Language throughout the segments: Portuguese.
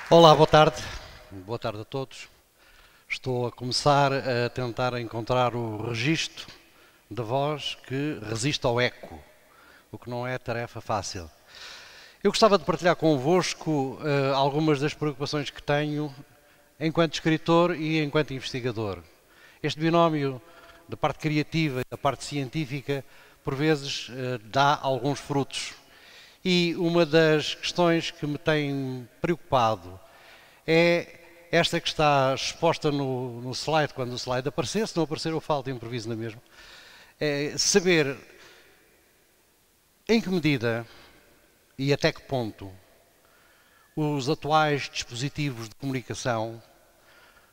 Olá, boa tarde. Boa tarde a todos. Estou a começar a tentar encontrar o registro da voz que resiste ao eco, o que não é tarefa fácil. Eu gostava de partilhar convosco algumas das preocupações que tenho enquanto escritor e enquanto investigador. Este binómio da parte criativa e da parte científica, por vezes, dá alguns frutos. E uma das questões que me tem preocupado é esta que está exposta no slide, quando o slide aparecer. Se não aparecer, eu falo de improviso na mesma. É saber em que medida e até que ponto os atuais dispositivos de comunicação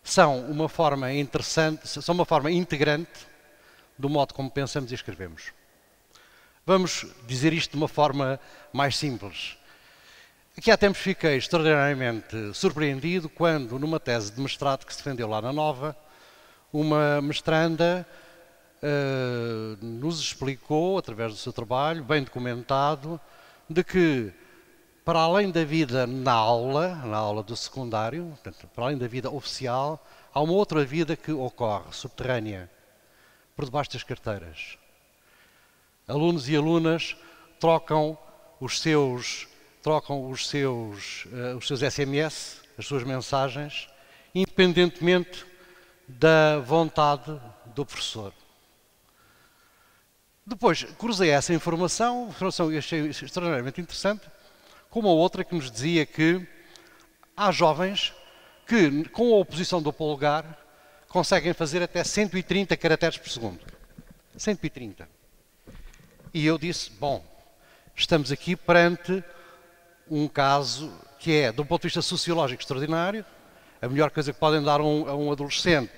são uma forma interessante, são uma forma integrante do modo como pensamos e escrevemos. Vamos dizer isto de uma forma mais simples. Aqui há tempos fiquei extraordinariamente surpreendido quando, numa tese de mestrado que se defendeu lá na Nova, uma mestranda nos explicou, através do seu trabalho, bem documentado, de que, para além da vida na aula do secundário, portanto, para além da vida oficial, há uma outra vida que ocorre, subterrânea, por debaixo das carteiras. Alunos e alunas trocam os seus SMS, as suas mensagens, independentemente da vontade do professor. Depois, cruzei essa informação e achei extraordinariamente interessante, com uma outra que nos dizia que há jovens que, com a oposição do polegar, conseguem fazer até 130 caracteres por segundo. 130. E eu disse, bom, estamos aqui perante um caso que é, do ponto de vista sociológico, extraordinário. A melhor coisa que podem dar a um adolescente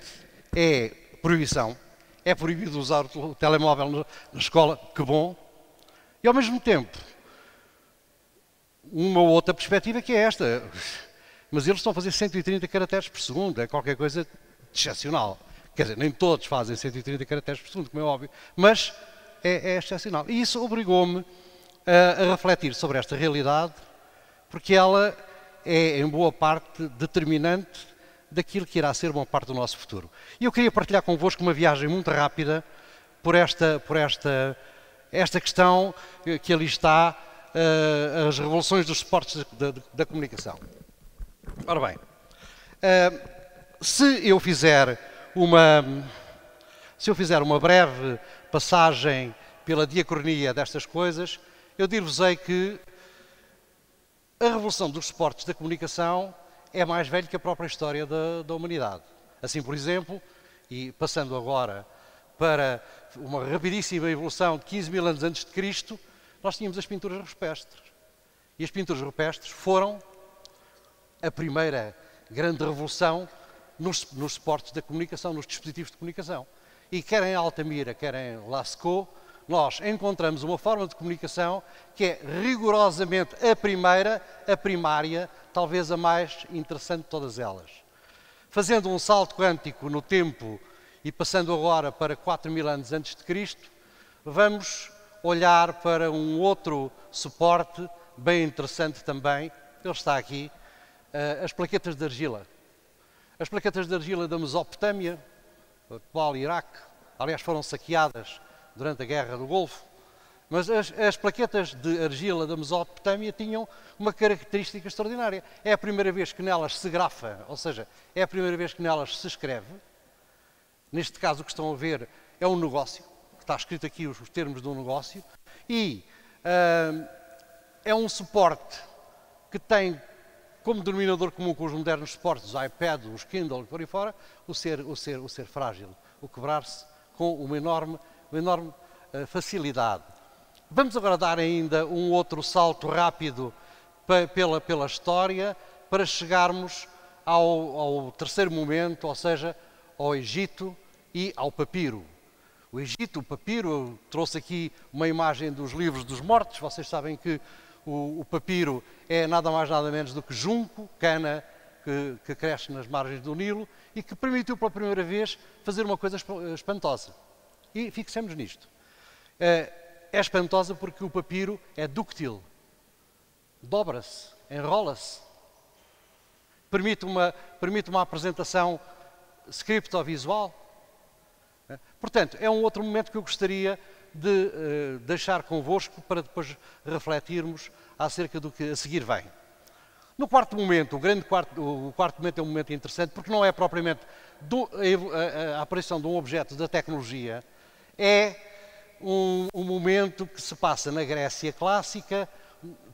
é proibição. É proibido usar o telemóvel na escola, que bom. E, ao mesmo tempo, uma outra perspectiva que é esta. Mas eles estão a fazer 130 caracteres por segundo. É qualquer coisa de excepcional. Quer dizer, nem todos fazem 130 caracteres por segundo, como é óbvio. Mas é excepcional. E isso obrigou-me a refletir sobre esta realidade, porque ela é, em boa parte, determinante daquilo que irá ser uma parte do nosso futuro. E eu queria partilhar convosco uma viagem muito rápida por esta questão que ali está, as revoluções dos suportes da comunicação. Ora bem, se eu fizer uma breve passagem pela diacronia destas coisas, eu dir-vos-ei que a revolução dos suportes da comunicação é mais velha que a própria história da humanidade. Assim, por exemplo, e passando agora para uma rapidíssima evolução de 15 mil anos antes de Cristo, nós tínhamos as pinturas rupestres. E as pinturas rupestres foram a primeira grande revolução nos suportes da comunicação, nos dispositivos de comunicação. E quer em Altamira, quer em Lascaux, nós encontramos uma forma de comunicação que é rigorosamente a primária, talvez a mais interessante de todas elas. Fazendo um salto quântico no tempo e passando agora para 4 mil anos antes de Cristo, vamos olhar para um outro suporte bem interessante também, ele está aqui, as plaquetas de argila. As plaquetas de argila da Mesopotâmia, atual Iraque, aliás foram saqueadas durante a Guerra do Golfo, mas as plaquetas de argila da Mesopotâmia tinham uma característica extraordinária. É a primeira vez que nelas se grafa, ou seja, é a primeira vez que nelas se escreve. Neste caso o que estão a ver é um negócio, está escrito aqui os termos de um negócio, e é um suporte que tem como denominador comum com os modernos suportes, os iPad, os Kindle, por aí fora, o ser frágil, o quebrar-se com uma enorme facilidade. Vamos agora dar ainda um outro salto rápido pela história para chegarmos ao terceiro momento, ou seja, ao Egito e ao papiro. O Egito, o papiro, eu trouxe aqui uma imagem dos livros dos mortos. Vocês sabem que o papiro é nada mais nada menos do que junco, cana que cresce nas margens do Nilo e que permitiu pela primeira vez fazer uma coisa espantosa. E fixemos nisto. É espantosa porque o papiro é dúctil, dobra-se, enrola-se. permite uma apresentação scriptovisual. Portanto, é um outro momento que eu gostaria de deixar convosco para depois refletirmos acerca do que a seguir vem. No quarto momento, o quarto momento é um momento interessante porque não é propriamente a aparição de um objeto da tecnologia, é um momento que se passa na Grécia clássica,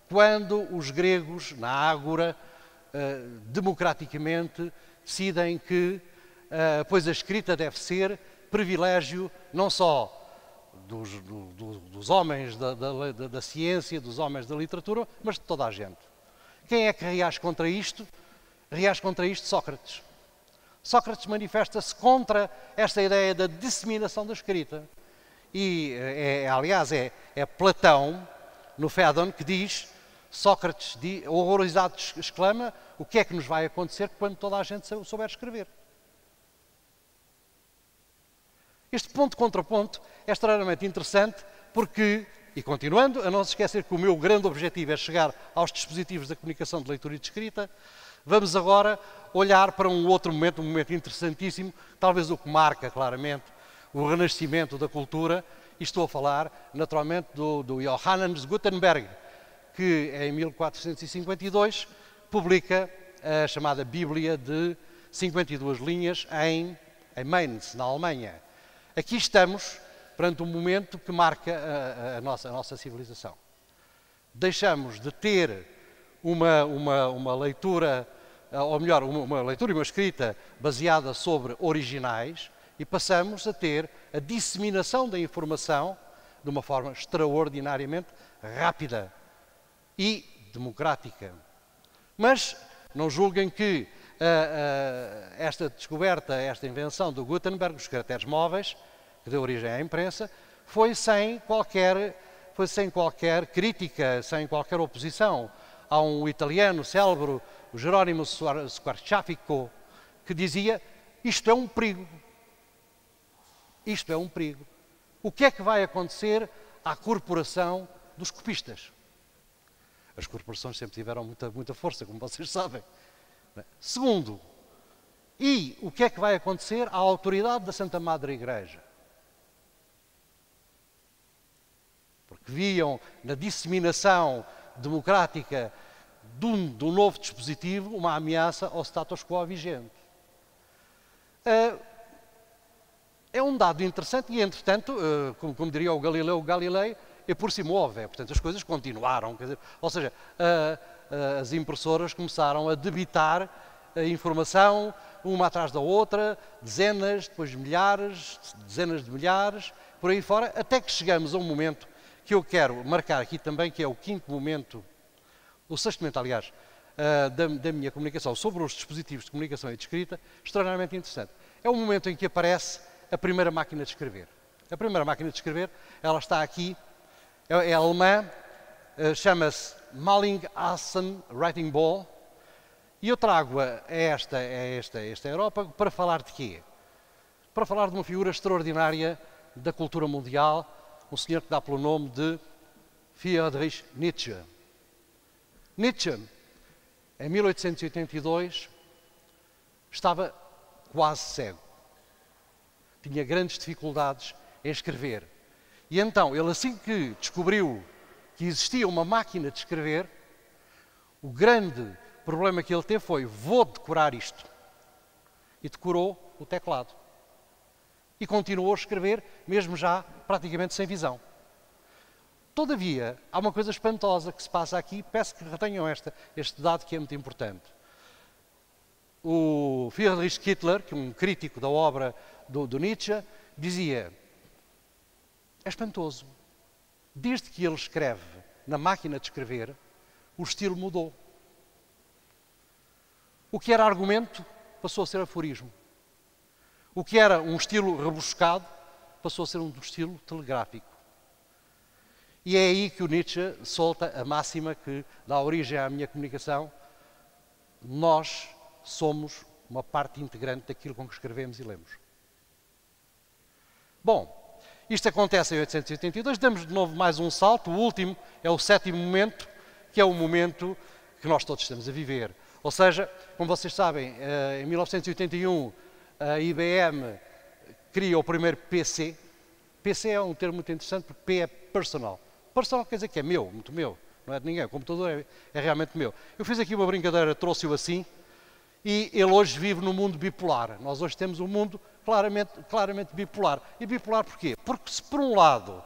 quando os gregos, na Ágora, democraticamente decidem que, pois a escrita deve ser privilégio não só dos homens da ciência, dos homens da literatura, mas de toda a gente. Quem é que reage contra isto? Reage contra isto Sócrates. Sócrates manifesta-se contra esta ideia da disseminação da escrita. E, aliás, é Platão, no Fédon, que diz, Sócrates, horrorizado, exclama, o que é que nos vai acontecer quando toda a gente souber escrever? Este ponto contra ponto é extremamente interessante porque, e continuando, a não se esquecer que o meu grande objetivo é chegar aos dispositivos da comunicação de leitura e de escrita, vamos agora olhar para um outro momento, um momento interessantíssimo, talvez o que marca claramente o renascimento da cultura, e estou a falar naturalmente do Johannes Gutenberg, que em 1452 publica a chamada Bíblia de 52 linhas em Mainz, na Alemanha. Aqui estamos perante um momento que marca a nossa civilização. Deixamos de ter uma leitura, ou melhor, uma leitura e uma escrita baseada sobre originais e passamos a ter a disseminação da informação de uma forma extraordinariamente rápida e democrática. Mas não julguem que esta descoberta, esta invenção do Gutenberg, dos caracteres móveis, que deu origem à imprensa, foi sem qualquer crítica, sem qualquer oposição. Há um italiano célebre, o Jerónimo Squarciafico, que dizia, isto é um perigo. Isto é um perigo. O que é que vai acontecer à corporação dos copistas? As corporações sempre tiveram muita força, como vocês sabem. Segundo, e o que é que vai acontecer à autoridade da Santa Madre Igreja? Porque viam na disseminação democrática do novo dispositivo uma ameaça ao status quo vigente. É um dado interessante e, entretanto, como diria o Galileu Galilei, e por si move, portanto as coisas continuaram, quer dizer, ou seja, as impressoras começaram a debitar a informação uma atrás da outra, dezenas, depois milhares, dezenas de milhares, por aí fora, até que chegamos a um momento que eu quero marcar aqui também, que é o quinto momento, o sexto momento, aliás, da minha comunicação sobre os dispositivos de comunicação e de escrita, extraordinariamente interessante. É o momento em que aparece a primeira máquina de escrever. A primeira máquina de escrever, ela está aqui, é alemã, chama-se Malling-Hassen Writing Ball, e eu trago-a a esta Europa para falar de quê? Para falar de uma figura extraordinária da cultura mundial, um senhor que dá pelo nome de Friedrich Nietzsche. Nietzsche, em 1882, estava quase cego. Tinha grandes dificuldades em escrever. E então, ele assim que descobriu que existia uma máquina de escrever, o grande problema que ele teve foi, vou decorar isto. E decorou o teclado. E continuou a escrever, mesmo já praticamente sem visão. Todavia, há uma coisa espantosa que se passa aqui, peço que retenham este dado que é muito importante. O Friedrich Kittler, que é um crítico da obra do Nietzsche, dizia, é espantoso, desde que ele escreve na máquina de escrever, o estilo mudou. O que era argumento passou a ser aforismo. O que era um estilo rebuscado passou a ser um estilo telegráfico. E é aí que o Nietzsche solta a máxima que dá origem à minha comunicação. Nós somos uma parte integrante daquilo com que escrevemos e lemos. Bom, isto acontece em 1882, damos de novo mais um salto, o último é o sétimo momento, que é o momento que nós todos estamos a viver. Ou seja, como vocês sabem, em 1981 a IBM cria o primeiro PC. PC é um termo muito interessante porque P é personal. Personal quer dizer que é meu, muito meu, não é de ninguém. O computador é realmente meu. Eu fiz aqui uma brincadeira, trouxe-o assim, e ele hoje vive no mundo bipolar. Nós hoje temos um mundo claramente bipolar. E bipolar porquê? Porque se por um lado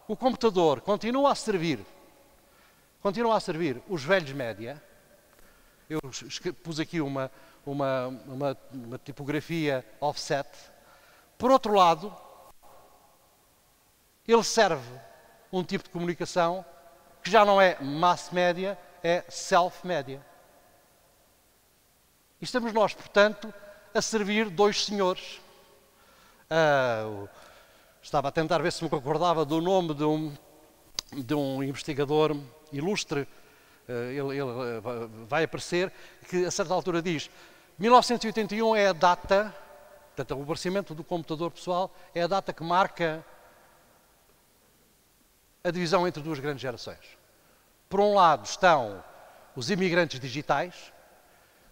o computador continua a servir os velhos média. Eu pus aqui uma tipografia offset. Por outro lado, ele serve um tipo de comunicação que já não é mass media, é self-media. E estamos nós, portanto, a servir dois senhores. Estava a tentar ver se me recordava do nome de um investigador ilustre. Ele vai aparecer, que a certa altura diz 1981 é a data, portanto, o aparecimento do computador pessoal é a data que marca a divisão entre duas grandes gerações. Por um lado estão os imigrantes digitais.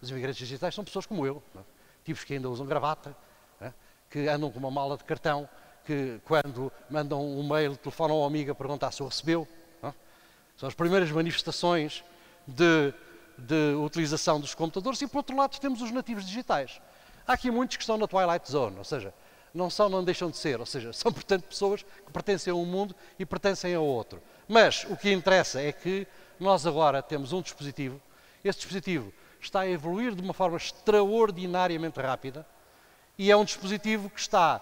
Os imigrantes digitais são pessoas como eu, não é? Tipos que ainda usam gravata, é? Que andam com uma mala de cartão, que quando mandam um mail telefonam ao amigo a perguntar se o recebeu. São as primeiras manifestações de utilização dos computadores e, por outro lado, temos os nativos digitais. Há aqui muitos que estão na Twilight Zone, ou seja, não deixam de ser, ou seja, são, portanto, pessoas que pertencem a um mundo e pertencem a outro. Mas o que interessa é que nós agora temos um dispositivo, esse dispositivo está a evoluir de uma forma extraordinariamente rápida e é um dispositivo que está,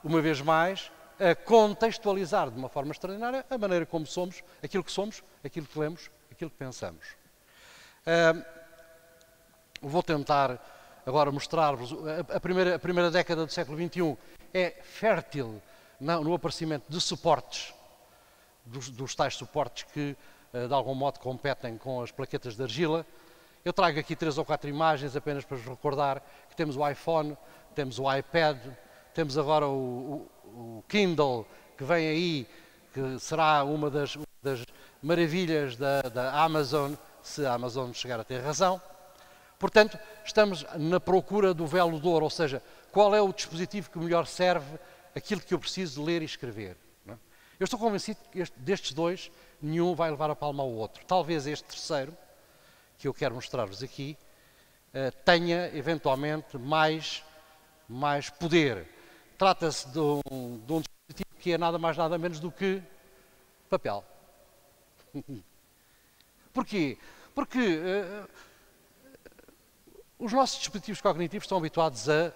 uma vez mais, a contextualizar de uma forma extraordinária a maneira como somos, aquilo que lemos, aquilo que pensamos. Vou tentar agora mostrar-vos. A primeira década do século XXI é fértil no aparecimento de suportes, dos tais suportes que, de algum modo, competem com as plaquetas de argila. Eu trago aqui 3 ou 4 imagens apenas para vos recordar que temos o iPhone, temos o iPad, temos agora o Kindle, que vem aí, que será uma das maravilhas da Amazon, se a Amazon chegar a ter razão. Portanto, estamos na procura do véu de ouro, ou seja, qual é o dispositivo que melhor serve aquilo que eu preciso ler e escrever. Não é? Eu estou convencido que destes dois, nenhum vai levar a palma ao outro. Talvez este terceiro, que eu quero mostrar-vos aqui, tenha, eventualmente, mais poder. Trata-se de um dispositivo que é nada mais, nada menos do que papel. Porquê? Porque os nossos dispositivos cognitivos estão habituados a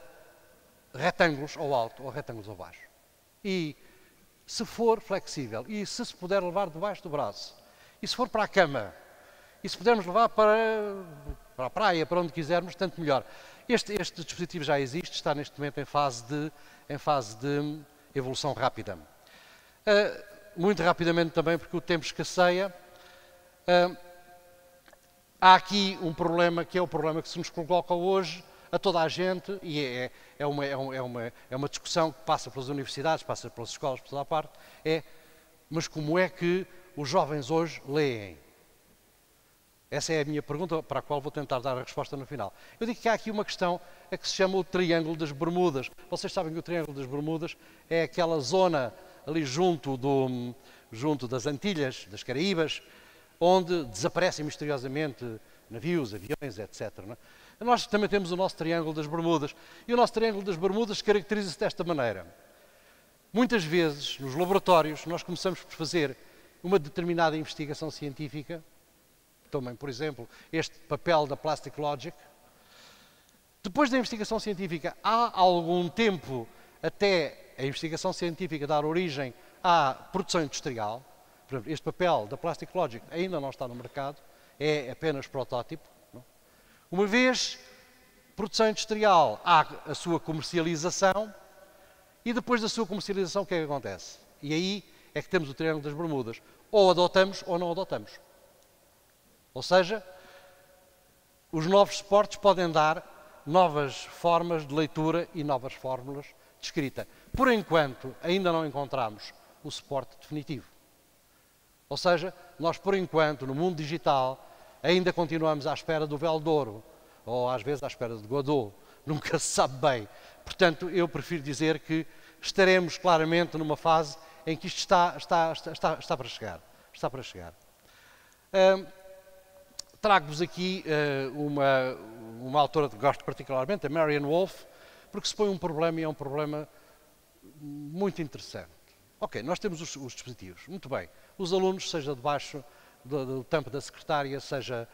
retângulos ao alto ou retângulos ao baixo. E se for flexível, e se puder levar debaixo do braço, e se for para a cama, e se pudermos levar para a praia, para onde quisermos, tanto melhor. Este dispositivo já existe, está neste momento em fase de evolução rápida. Muito rapidamente também, porque o tempo escasseia, há aqui um problema que é o problema que se nos coloca hoje a toda a gente, e é uma discussão que passa pelas universidades, passa pelas escolas, por toda a parte, mas como é que os jovens hoje leem? Essa é a minha pergunta, para a qual vou tentar dar a resposta no final. Eu digo que há aqui uma questão que se chama o Triângulo das Bermudas. Vocês sabem que o Triângulo das Bermudas é aquela zona ali junto das Antilhas, das Caraíbas, onde desaparecem misteriosamente navios, aviões, etc. Não é? Nós também temos o nosso Triângulo das Bermudas. E o nosso Triângulo das Bermudas caracteriza-se desta maneira. Muitas vezes, nos laboratórios, nós começamos por fazer uma determinada investigação científica. Tomem, por exemplo, este papel da Plastic Logic. Depois da investigação científica, há algum tempo até a investigação científica dar origem à produção industrial. Por exemplo, este papel da Plastic Logic ainda não está no mercado, é apenas protótipo. Não? Uma vez produção industrial, há a sua comercialização e depois da sua comercialização o que é que acontece? E aí é que temos o Triângulo das Bermudas. Ou adotamos ou não adotamos. Ou seja, os novos suportes podem dar novas formas de leitura e novas fórmulas de escrita. Por enquanto, ainda não encontramos o suporte definitivo. Ou seja, nós, por enquanto, no mundo digital, ainda continuamos à espera do véu de ouro, ou às vezes à espera de Godot, nunca se sabe bem. Portanto, eu prefiro dizer que estaremos claramente numa fase em que isto está para chegar. Está para chegar. Trago-vos aqui uma autora que gosto particularmente, a Marianne Wolf, porque se põe um problema e é um problema muito interessante. Ok, nós temos os dispositivos, muito bem. Os alunos, seja debaixo do tampo da secretária, seja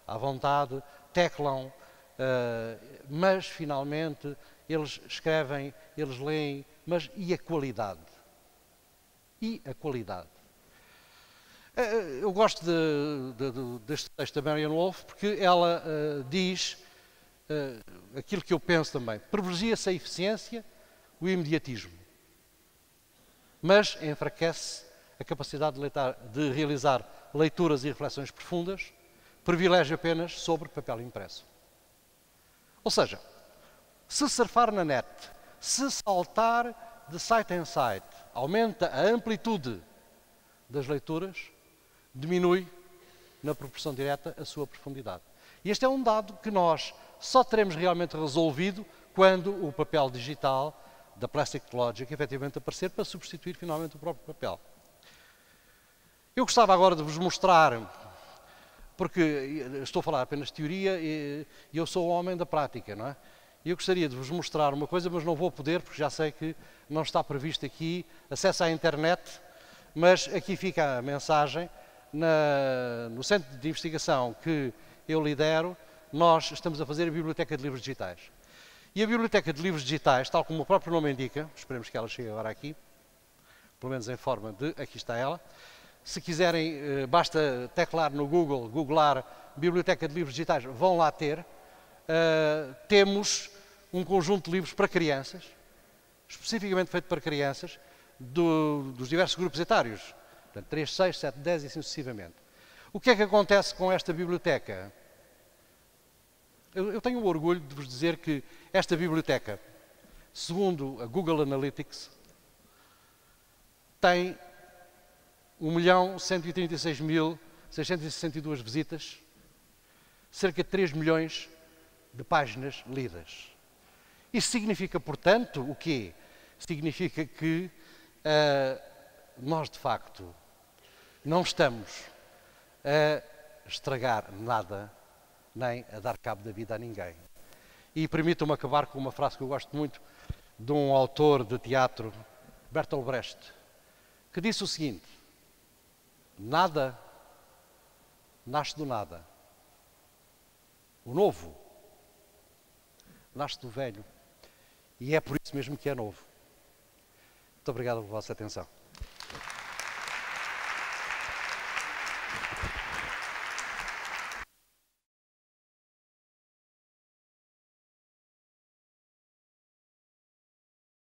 à vontade, teclam, mas finalmente eles escrevem, eles leem, mas e a qualidade? E a qualidade? Eu gosto deste texto da Marianne Wolf porque ela diz aquilo que eu penso também. Privilegia-se a eficiência, o imediatismo, mas enfraquece a capacidade de realizar leituras e reflexões profundas, privilégio apenas sobre papel impresso. Ou seja, se surfar na net, se saltar de site em site, aumenta a amplitude das leituras, diminui, na proporção direta, a sua profundidade. E este é um dado que nós só teremos realmente resolvido quando o papel digital da Plastic Logic efetivamente aparecer para substituir finalmente o próprio papel. Eu gostava agora de vos mostrar, porque estou a falar apenas de teoria e eu sou o homem da prática, não é? Eu gostaria de vos mostrar uma coisa, mas não vou poder, porque já sei que não está previsto aqui acesso à internet, mas aqui fica a mensagem. No centro de investigação que eu lidero, nós estamos a fazer a Biblioteca de Livros Digitais. E a Biblioteca de Livros Digitais, tal como o próprio nome indica, esperemos que ela chegue agora aqui, pelo menos em forma de, aqui está ela. Se quiserem, basta teclar no Google, googlar Biblioteca de Livros Digitais, vão lá ter. Temos um conjunto de livros para crianças, especificamente feito para crianças, dos diversos grupos etários. Portanto, 3, 6, 7, 10 e assim sucessivamente. O que é que acontece com esta biblioteca? Eu tenho o orgulho de vos dizer que esta biblioteca, segundo a Google Analytics, tem 1.136.662 visitas, cerca de 3 milhões de páginas lidas. Isso significa, portanto, o quê? Significa que nós, de facto, não estamos a estragar nada, nem a dar cabo da vida a ninguém. E permitam-me acabar com uma frase que eu gosto muito de um autor de teatro, Bertolt Brecht, que disse o seguinte: nada nasce do nada. O novo nasce do velho. E é por isso mesmo que é novo. Muito obrigado pela vossa atenção.